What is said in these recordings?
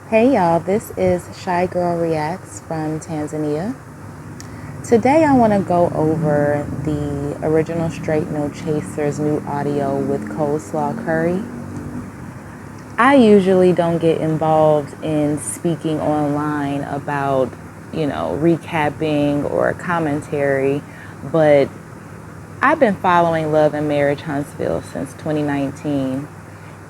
Hey y'all, this is Shy Girl Reacts from Tanzania. Today I want to go over the original Straight No Chasers new audio with Coleslaw Curry. I usually don't get involved in speaking online about, recapping or commentary, but I've been following Love and Marriage Huntsville since 2019.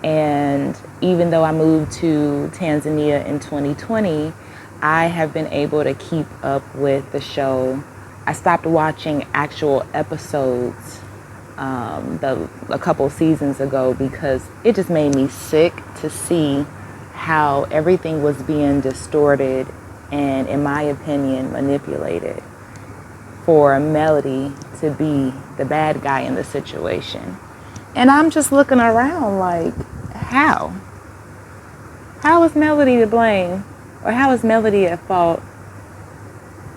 And even though I moved to Tanzania in 2020, I have been able to keep up with the show. I stopped watching actual episodes a couple seasons ago because it just made me sick to see how everything was being distorted and, in my opinion, manipulated for Melody to be the bad guy in the situation. And I'm just looking around like, how? How is Melody to blame? Or how is Melody at fault?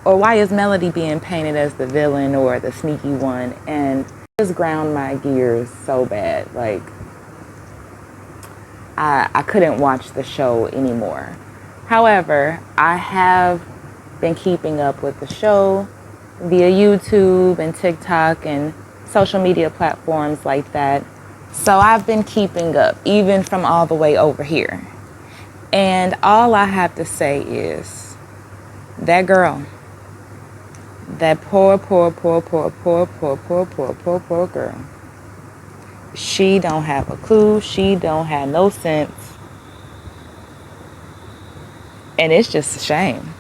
Or why is Melody being painted as the villain or the sneaky one? And it just ground my gears so bad. Like, I couldn't watch the show anymore. However, I have been keeping up with the show via YouTube and TikTok and social media platforms like that. So I've been keeping up, even from all the way over here. And all I have to say is, that girl, that poor girl, she don't have a clue. She don't have no sense. And it's just a shame.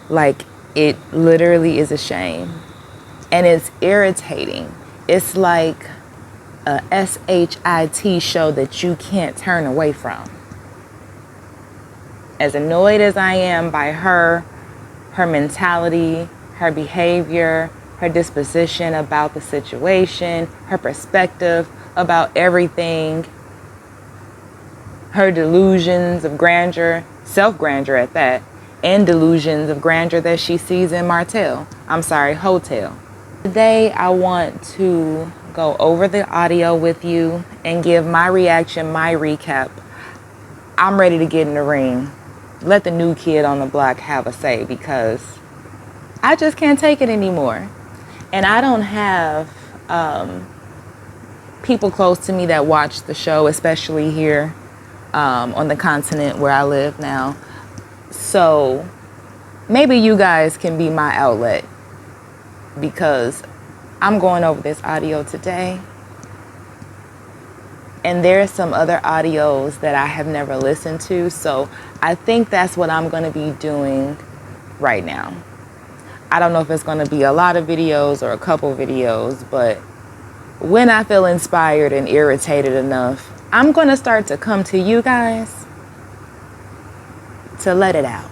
Like, it literally is a shame. And it's irritating. It's like a SHIT show that you can't turn away from. As annoyed as I am by her mentality, her behavior, her disposition about the situation, her perspective about everything, her delusions of grandeur, self-grandeur at that, and delusions of grandeur that she sees in Hotel. Today I want to go over the audio with you and give my reaction, my recap. I'm ready to get in the ring. Let the new kid on the block have a say because I just can't take it anymore. And I don't have people close to me that watch the show, especially here on the continent where I live now. So maybe you guys can be my outlet because I'm going over this audio today. And there are some other audios that I have never listened to. So I think that's what I'm going to be doing right now. I don't know if it's going to be a lot of videos or a couple videos, but when I feel inspired and irritated enough, I'm going to start to come to you guys to let it out.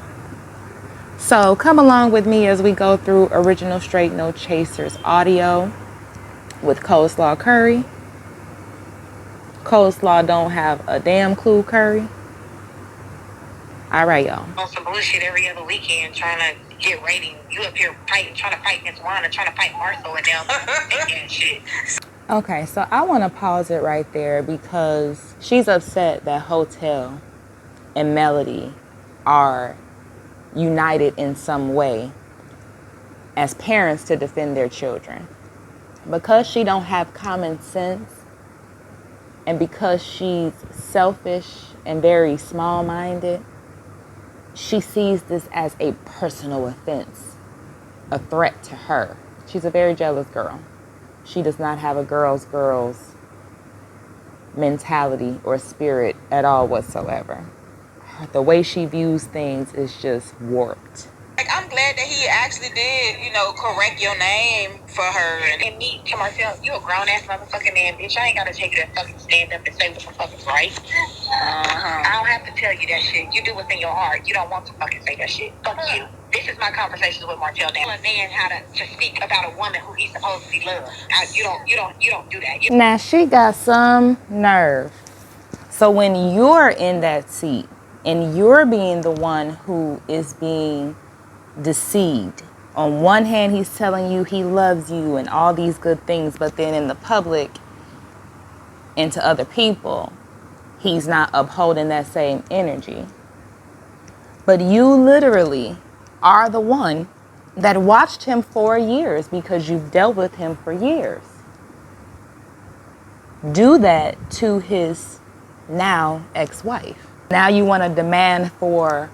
So come along with me as we go through original Straight No Chasers audio with Coleslaw Curry. Coleslaw don't have a damn clue, Curry. All right, y'all. On some bullshit every other weekend trying to get ratings. You up here fighting, trying to fight against Wanda, trying to fight Martha and them and shit. Okay, so I want to pause it right there because she's upset that Hotel and Melody are united in some way as parents to defend their children. Because she don't have common sense and because she's selfish and very small-minded, she sees this as a personal offense, a threat to her. She's a very jealous girl. She does not have a girl's mentality or spirit at all whatsoever. The way she views things is just warped. Like, I'm glad that he actually did, correct your name for her. And me, to myself, you a grown-ass motherfucking man, bitch. I ain't gotta take you to fucking stand up and say what the fuck is right. I don't have to tell you that shit. You do what's in your heart. You don't want to fucking say that shit. Fuck you. This is my conversations with Martell now. A man how to speak about a woman who he's supposedly loves. You don't do that. Now she got some nerve. So when you're in that seat and you're being the one who is being deceived, on one hand he's telling you he loves you and all these good things, but then in the public and to other people he's not upholding that same energy. But you literally are the one that watched him for years because you've dealt with him for years. Do that to his now ex-wife. Now you want to demand for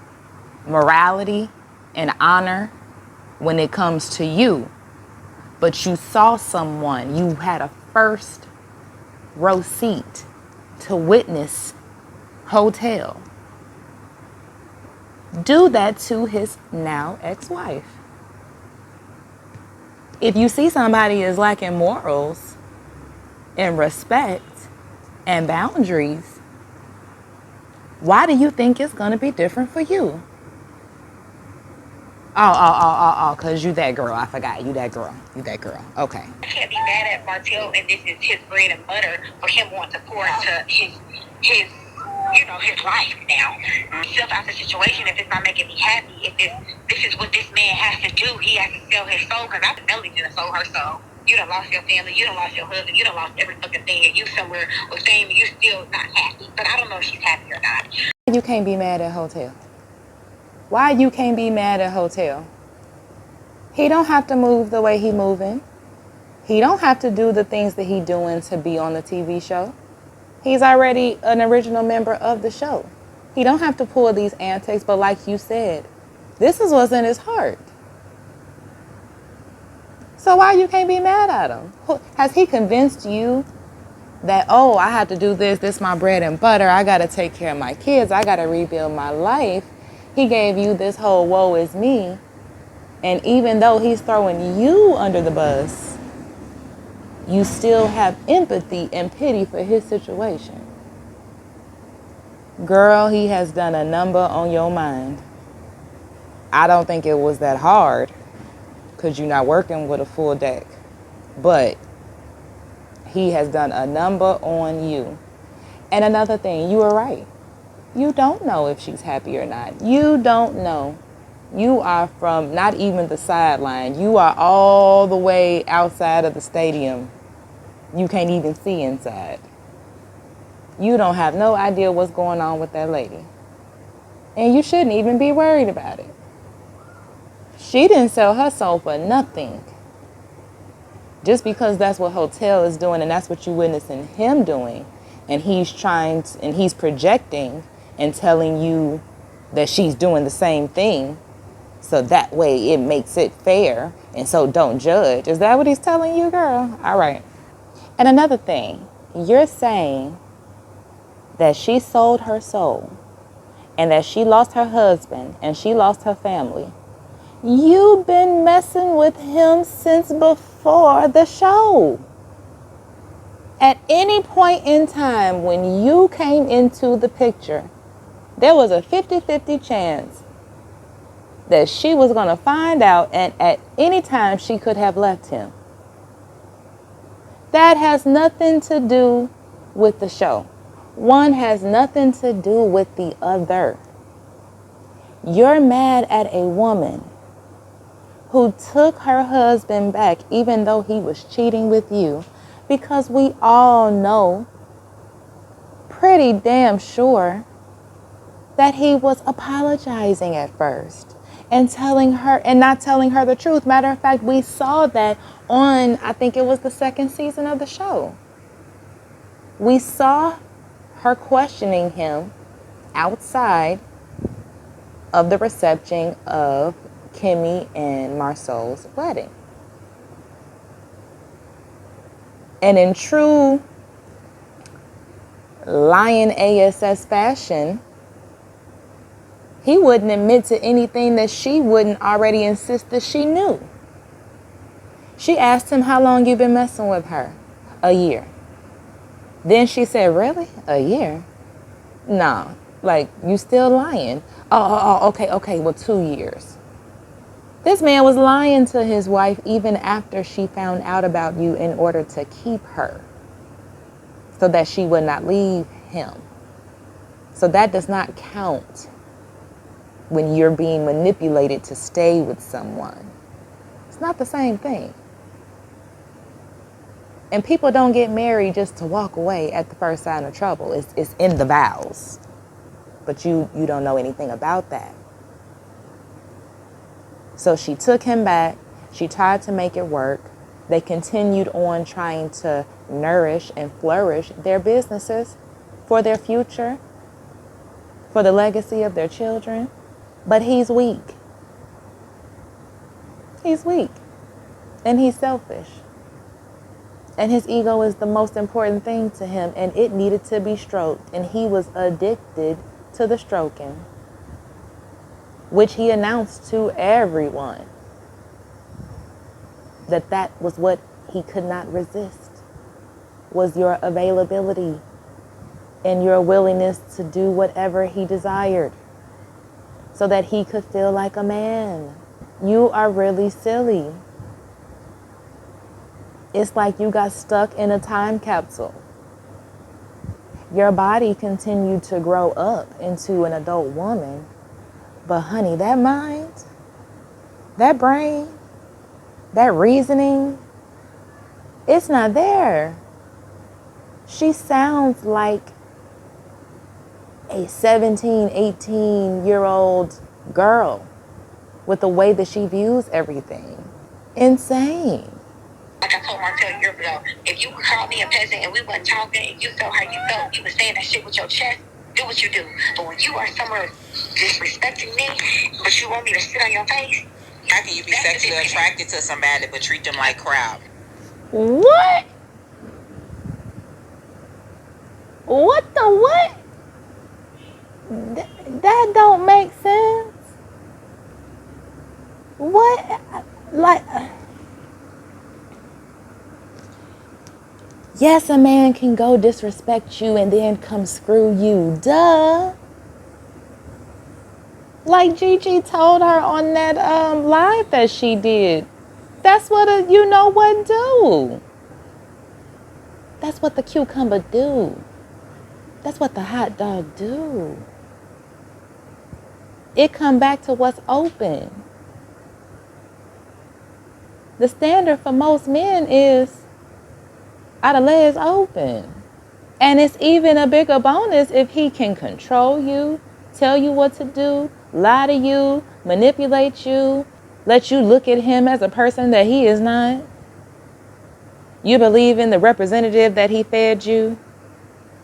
morality and honor when it comes to you. But you saw someone, you had a first row seat to witness hotel. Do that to his now ex-wife. If you see somebody is lacking morals and respect and boundaries, why do you think it's going to be different for you? Because you that girl. I forgot. You that girl. You that girl. Okay. I can't be mad at Martell, and this is his bread and butter for him wanting to pour into his his life now. Self out the situation, if it's not making me happy, if this is what this man has to do, he has to sell his soul, because I know he's gonna sell her soul. You done lost your family, you done lost your husband, you done lost every fucking thing, and you somewhere with fame, and you still not happy. But I don't know if she's happy or not. You can't be mad at Hotel. Why you can't be mad at Hotel? He don't have to move the way he moving. He don't have to do the things that he doing to be on the TV show. He's already an original member of the show. He don't have to pull these antics, but like you said, this is what's in his heart. So why you can't be mad at him? Has he convinced you that, oh, I have to do this, this is my bread and butter, I got to take care of my kids, I got to rebuild my life? He gave you this whole woe is me. And even though he's throwing you under the bus, you still have empathy and pity for his situation. Girl, he has done a number on your mind. I don't think it was that hard because you're not working with a full deck. But he has done a number on you. And another thing, you were right. You don't know if she's happy or not. You don't know. You are from not even the sideline. You are all the way outside of the stadium. You can't even see inside. You don't have no idea what's going on with that lady. And you shouldn't even be worried about it. She didn't sell her soul for nothing. Just because that's what Hotel is doing and that's what you're witnessing him doing. And he's he's projecting and telling you that she's doing the same thing. So that way it makes it fair. And so don't judge. Is that what he's telling you, girl? All right. And another thing, you're saying that she sold her soul and that she lost her husband and she lost her family. You've been messing with him since before the show. At any point in time when you came into the picture, there was a 50-50 chance that she was going to find out, and at any time she could have left him. That has nothing to do with the show. One has nothing to do with the other. You're mad at a woman who took her husband back even though he was cheating with you, because we all know pretty damn sure that he was apologizing at first and telling her and not telling her the truth. Matter of fact, we saw that on, I think it was the second season of the show. We saw her questioning him outside of the reception of Kimmy and Marceau's wedding. And in true Lion ASS fashion, he wouldn't admit to anything that she wouldn't already insist that she knew. She asked him, how long you been messing with her? A year. Then she said, really? A year? No. Like, you still lying? Okay, well, 2 years. This man was lying to his wife even after she found out about you in order to keep her, so that she would not leave him. So that does not count when you're being manipulated to stay with someone. It's not the same thing. And people don't get married just to walk away at the first sign of trouble. It's in the vows. But you don't know anything about that. So she took him back. She tried to make it work. They continued on trying to nourish and flourish their businesses for their future, for the legacy of their children. But he's weak. He's weak. And he's selfish. And his ego is the most important thing to him, and it needed to be stroked. And he was addicted to the stroking, which he announced to everyone that was what he could not resist, was your availability and your willingness to do whatever he desired so that he could feel like a man. You are really silly. It's like you got stuck in a time capsule. Your body continued to grow up into an adult woman, but honey, that mind, that brain, that reasoning, it's not there. She sounds like a 17, 18-year-old girl with the way that she views everything. Insane. Like I told Martell a year ago, if you called me a peasant and we wasn't talking and you felt how you felt, you was saying that shit with your chest, do what you do. But when you are somewhere disrespecting me, but you want me to sit on your face, how can you be sexually attracted to somebody but treat them like crap? What? What the what? That don't make sense. What? Like, yes, a man can go disrespect you and then come screw you. Duh. Like Gigi told her on that live that she did. That's what a you know what do. That's what the cucumber do. That's what the hot dog do. It come back to what's open. The standard for most men is are the legs open. And it's even a bigger bonus if he can control you, tell you what to do, lie to you, manipulate you, let you look at him as a person that he is not. You believe in the representative that he fed you,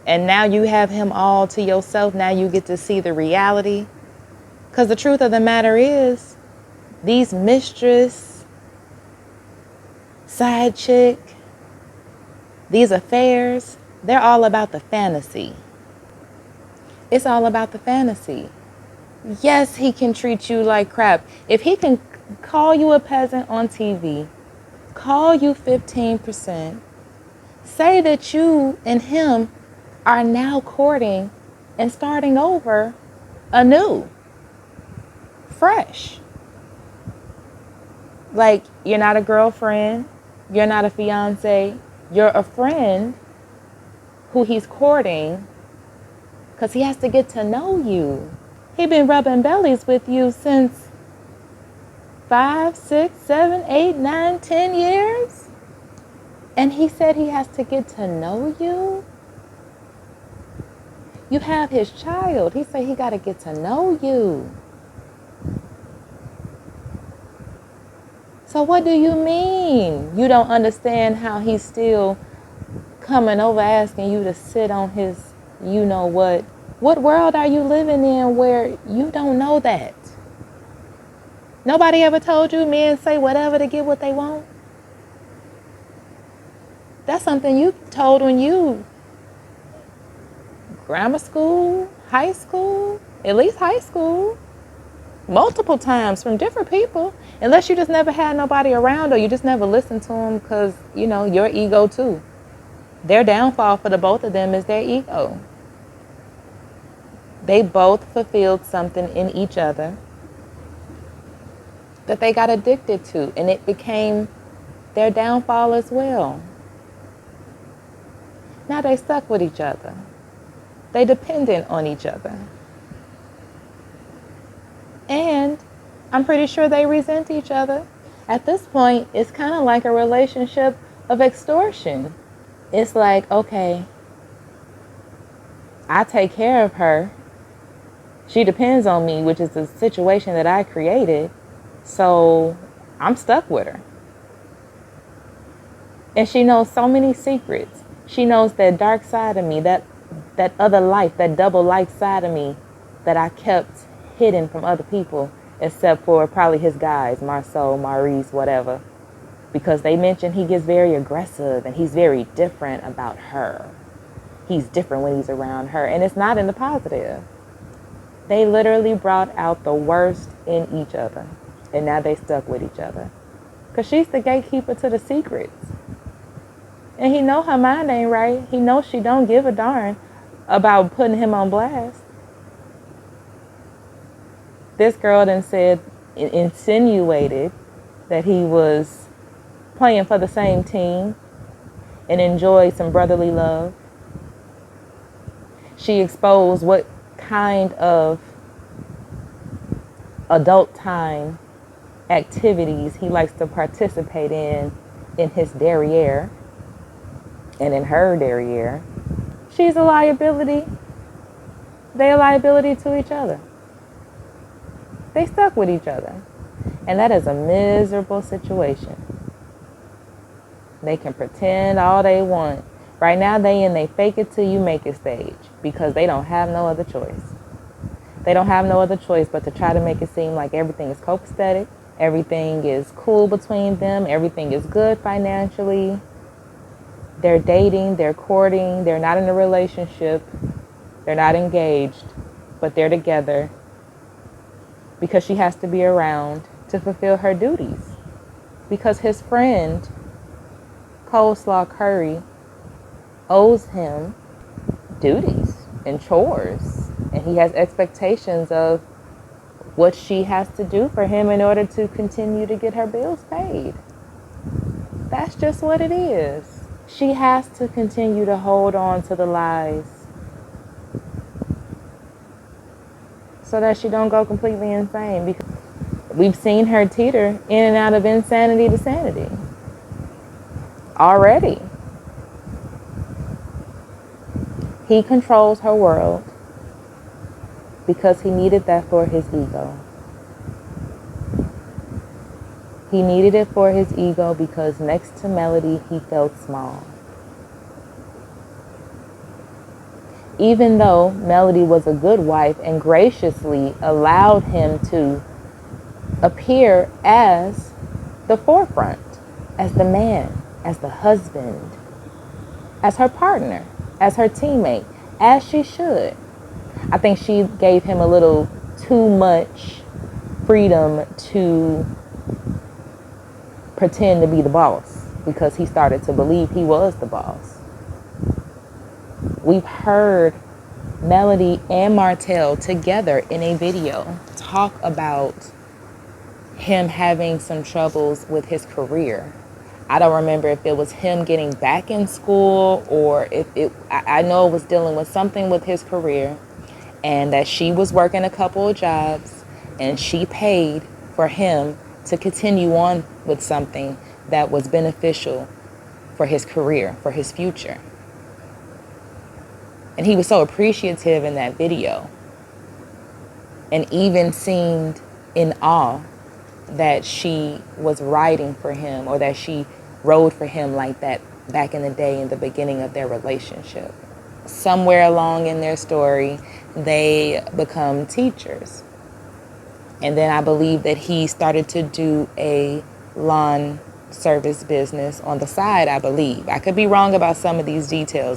and now you have him all to yourself. Now you get to see the reality. Because the truth of the matter is, these mistress, side chick, these affairs, they're all about the fantasy. It's all about the fantasy. Yes, he can treat you like crap. If he can call you a peasant on TV, call you 15%, say that you and him are now courting and starting over anew, fresh. Like, you're not a girlfriend, you're not a fiance, you're a friend who he's courting because he has to get to know you. He's been rubbing bellies with you since 5, 6, 7, 8, 9, 10 years. And he said he has to get to know you. You have his child. He said he got to get to know you. So what do you mean? You don't understand how he's still coming over asking you to sit on his you know what? What world are you living in where you don't know that? Nobody ever told you men say whatever to get what they want? That's something you told when you grammar school, high school, at least high school, multiple times from different people, unless you just never had nobody around or you just never listened to them because, you know, your ego too. Their downfall for the both of them is their ego. They both fulfilled something in each other that they got addicted to, and it became their downfall as well. Now they stuck with each other. They dependent on each other. And I'm pretty sure they resent each other. At this point, it's kind of like a relationship of extortion. It's like, okay, I take care of her. She depends on me, which is the situation that I created. So I'm stuck with her. And she knows so many secrets. She knows that dark side of me, that other life, that double life side of me that I kept hidden from other people, except for probably his guys, Marceau, Maurice, whatever. Because they mentioned he gets very aggressive and he's very different about her. He's different when he's around her. And it's not in the positive. They literally brought out the worst in each other. And now they stuck with each other. Because she's the gatekeeper to the secrets. And he know her mind ain't right. He knows she don't give a darn about putting him on blast. This girl then said, insinuated that he was playing for the same team and enjoyed some brotherly love. She exposed what kind of adult time activities he likes to participate in his derriere and in her derriere. She's a liability. They're a liability to each other. They stuck with each other. And that is a miserable situation. They can pretend all they want. Right now they in they fake it till you make it stage because they don't have no other choice. They don't have no other choice but to try to make it seem like everything is copacetic, everything is cool between them, everything is good financially. They're dating, they're courting, they're not in a relationship, they're not engaged, but they're together because she has to be around to fulfill her duties. Because his friend, Coleslaw Curry, owes him duties and chores, and he has expectations of what she has to do for him in order to continue to get her bills paid. That's just what it is. She has to continue to hold on to the lies so that she don't go completely insane, because we've seen her teeter in and out of insanity to sanity already. He controls her world because he needed that for his ego. He needed it for his ego because next to Melody, he felt small. Even though Melody was a good wife and graciously allowed him to appear as the forefront, as the man, as the husband, as her partner, as her teammate, as she should. I think she gave him a little too much freedom to pretend to be the boss because he started to believe he was the boss. We've heard Melody and Martell together in a video talk about him having some troubles with his career. I don't remember if it was him getting back in school or I know it was dealing with something with his career, and that she was working a couple of jobs and she paid for him to continue on with something that was beneficial for his career, for his future. And he was so appreciative in that video and even seemed in awe that she was riding for him or that she rode for him like that back in the day in the beginning of their relationship. Somewhere along in their story, they become teachers. And then I believe that he started to do a lawn service business on the side, I believe. I could be wrong about some of these details.